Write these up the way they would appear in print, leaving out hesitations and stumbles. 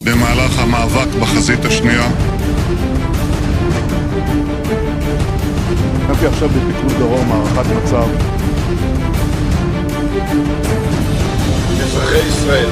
במהלך המאבק בחזית השנייה. הגעתי עכשיו בפיקוד דרום, הערכת מצב. אזרחי ישראל,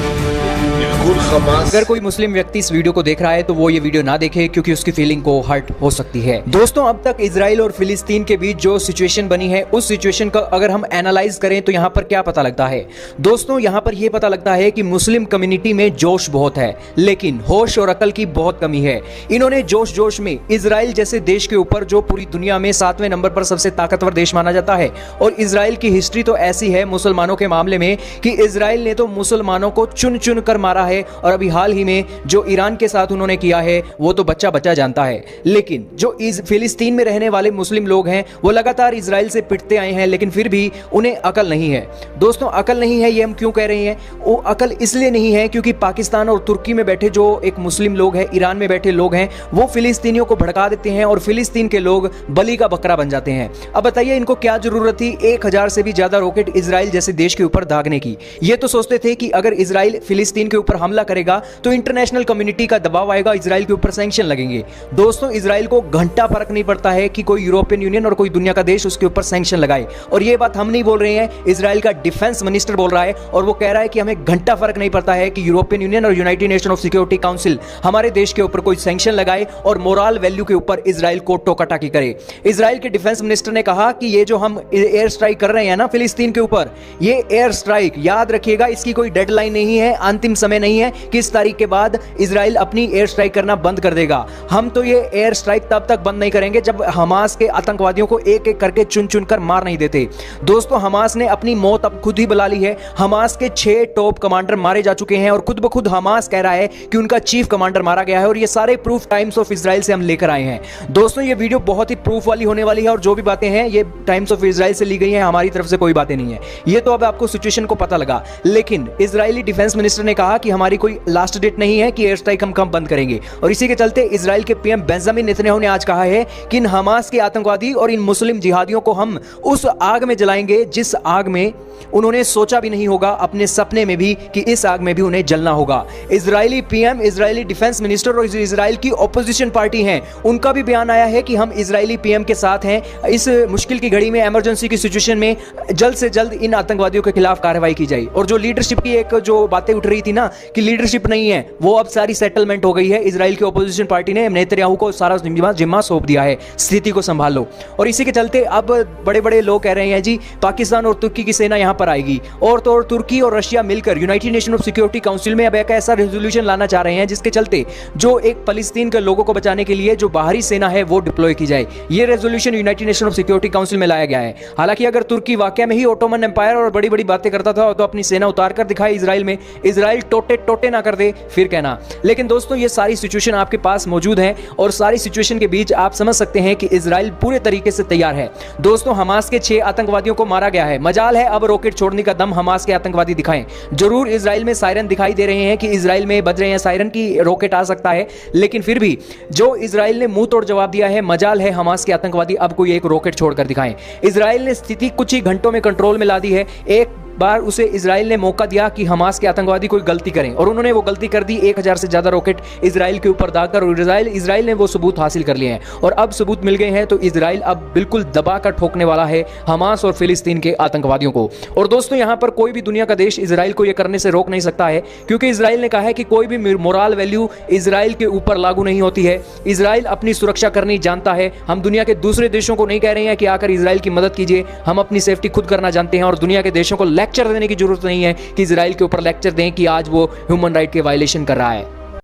ארגון חמאס। अगर कोई मुस्लिम व्यक्ति इस वीडियो को देख रहा है तो वो ये वीडियो ना देखे क्योंकि उसकी फीलिंग को हर्ट हो सकती है। दोस्तों, अब तक इजराइल और फिलिस्तीन के बीच जो सिचुएशन बनी है उस सिचुएशन का अगर हम एनालाइज करें तो यहाँ पर क्या पता लगता है। दोस्तों, यहाँ पर यह पता लगता है कि मुस्लिम कम्युनिटी में जोश बहुत है लेकिन होश और अकल की बहुत कमी है। इन्होंने जोश जोश में इजराइल जैसे देश के ऊपर, जो पूरी दुनिया में 7वें नंबर पर सबसे ताकतवर देश माना जाता है, और इजराइल की हिस्ट्री तो ऐसी है मुसलमानों के मामले में कि इजराइल ने तो मुसलमानों को चुन चुन कर मारा है, और अभी हाल ही में जो ईरान के साथ उन्होंने किया है वो तो बच्चा बच्चा जानता है। लेकिन जो फिलिस्तीन में रहने वाले मुस्लिम लोग हैं वो लगातार इजराइल से पिटते आए हैं लेकिन फिर भी उन्हें अकल नहीं है। दोस्तों, अकल नहीं है ये हम क्यों कह रहे हैं? वो अकल इसलिए नहीं है क्योंकि पाकिस्तान और तुर्की में बैठे जो एक मुस्लिम लोग हैं, ईरान में बैठे लोग हैं, वो फिलिस्तीनियों को भड़का देते हैं और फिलिस्तीन के लोग बलि का बकरा बन जाते हैं। अब बताइए, इनको क्या जरूरत थी 1000 से भी ज्यादा रॉकेट इजराइल जैसे देश के ऊपर दागने की? ये तो सोचते थे कि अगर इजराइल फिलिस्तीन के ऊपर हमला करेगा तो इंटरनेशनल कम्युनिटी का दबाव आएगा, इजराइल के ऊपर सैंक्शन लगेंगे। दोस्तों, इजराइल को घंटा फर्क नहीं पड़ता है कि कोई यूरोपियन यूनियन और कोई दुनिया का देश उसके ऊपर सैंक्शन लगाए। और ये बात हम नहीं बोल रहे हैं, इजराइल का डिफेंस मिनिस्टर बोल रहा है, और वो कह रहा है कि हमें घंटा फर्क नहीं पड़ता है कि यूरोपियन यूनियन और United nation of security council हमारे देश के ऊपर कोई सैंक्शन लगाए और मोरल वैल्यू के ऊपर इजराइल को टोकाटाकी करे। इजराइल के डिफेंस मिनिस्टर ने कहा कि ये जो हम एयर स्ट्राइक कर रहे हैं ना फिलिस्तीन के ऊपर, ये एयर स्ट्राइक याद रखिएगा, इसकी कोई डेडलाइन नहीं है, अंतिम समय नहीं है कि इस तारीख के बाद इजराइल अपनी एयर स्ट्राइक करना बंद कर देगा। हम तो ये एयर स्ट्राइक तब तक बंद नहीं करेंगे जब हमास के आतंकवादियों को एक एक करके चुन चुन कर मार नहीं देते। दोस्तों, हमास ने अपनी मौत अब खुद ही बुला ली है। हमास के 6 टॉप कमांडर मारे जा चुके हैं और खुद ब खुद हमास कह रहा है कि उनका चीफ कमांडर मारा गया है, और ये सारे प्रूफ टाइम्स ऑफ इजराइल से हम लेकर आए हैं। दोस्तों, ये वीडियो बहुत ही प्रूफ वाली होने वाली है और जो भी बातें हैं ये टाइम्स ऑफ इजराइल से ली गई हैं, हमारी तरफ से कोई बातें नहीं है। ये तो अब आपको सिचुएशन को पता लगा, लेकिन इजरायली डिफेंस मिनिस्टर ने कहा कि हमारी कोई लास्ट डेट नहीं है कि एयर स्ट्राइक हम कब बंद करेंगे। और इसी के चलते इजराइल के पीएम बेंजामिन नेतन्याहू ने आज कहा है कि इन हमास के आतंकवादी और इन मुस्लिम जिहादियों को हम उस आग में जलाएंगे जिस आग में उन्होंने सोचा भी नहीं होगा अपने सपने में भी कि इस आग में भी उन्हें जलना होगा। Israeli PM, Israeli defence minister और इजराइल की ऑपोजिशन पार्टी हैं, उनका भी बयान आया है कि हम इजरायली पीएम के साथ हैं। इस मुश्किल की घड़ी में, इमरजेंसी की सिचुएशन में जल्द से जल्द इन आतंकवादियों के खिलाफ कार्रवाई की जाए। और जो लीडरशिप की एक जो बातें उठ रही थी ना कि लीडरशिप नहीं है, वो अब सारी सेटलमेंट हो गई है। इजराइल की ऑपोजिशन पार्टी ने नेतन्याहू को सारा जिम्मा सौंप दिया है, स्थिति को संभाल लो। और इसी के चलते अब बड़े बड़े लोग कह रहे हैं जी पाकिस्तान और तुर्की की सेना यहां पर आएगी, और तो और तुर्की और रशिया मिलकर United nation of security council में अब एक ऐसा रेजोल्यूशन लाना चाह रहे हैं जिसके चलते जो एक फलस्तीन के लोगों को बचाने के लिए जो बाहरी सेना है वो डिप्लॉय की जाए। ये resolution United nation of security council में लाया गया है। हालांकि अगर तुर्की वाकई में ही ओटोमन एम्पायर और बड़ी बड़ी बातें करता था तो अपनी सेना उतार कर दिखाए इजराइल में, इजराइल टोटे टोटे ना कर दे फिर कहना। लेकिन दोस्तों, ये सारी सिचुएशन आपके पास मौजूद है और सारी सिचुएशन के बीच आप समझ सकते हैं कि इजराइल पूरे तरीके से तैयार है। दोस्तों, हमास के 6 आतंकवादियों को मारा गया है। मजाल है अब रॉकेट छोड़ने का दम हमास के आतंकवादी दिखाएं। जरूर इजराइल में सायरन दिखाई दे रहे हैं कि इजराइल में बज रहे हैं सायरन की रॉकेट आ सकता है, लेकिन फिर भी जो इजराइल ने मुंह तोड़ जवाब दिया है, मजाल है हमास के आतंकवादी अब कोई एक रॉकेट छोड़कर दिखाएं। इजराइल ने स्थिति कुछ ही घंटों में कंट्रोल में ला दी है। एक बार उसे इजराइल ने मौका दिया कि हमास के आतंकवादी कोई गलती करें और उन्होंने वो गलती कर दी। 1000 से ज्यादा रॉकेट इजराइल के ऊपर दागकर, और इजराइल ने वो सबूत हासिल कर लिए हैं और अब सबूत मिल गए हैं तो इजराइल अब बिल्कुल दबाकर ठोकने वाला है हमास और फिलिस्तीन के आतंकवादियों को। और दोस्तों, यहां पर कोई भी दुनिया का देश इजराइल को यह करने से रोक नहीं सकता है, क्योंकि इजराइल ने कहा है कि कोई भी मोरल वैल्यू इजराइल के ऊपर लागू नहीं होती है। इजराइल अपनी सुरक्षा करनी जानता है। हम दुनिया के दूसरे देशों को नहीं कह रहे हैं कि आकर इजराइल की मदद कीजिए, हम अपनी सेफ्टी खुद करना जानते हैं और दुनिया के देशों को लेक्चर देने की जरूरत नहीं है कि इजराइल के ऊपर लेक्चर दें कि आज वो ह्यूमन राइट के वायलेशन कर रहा है।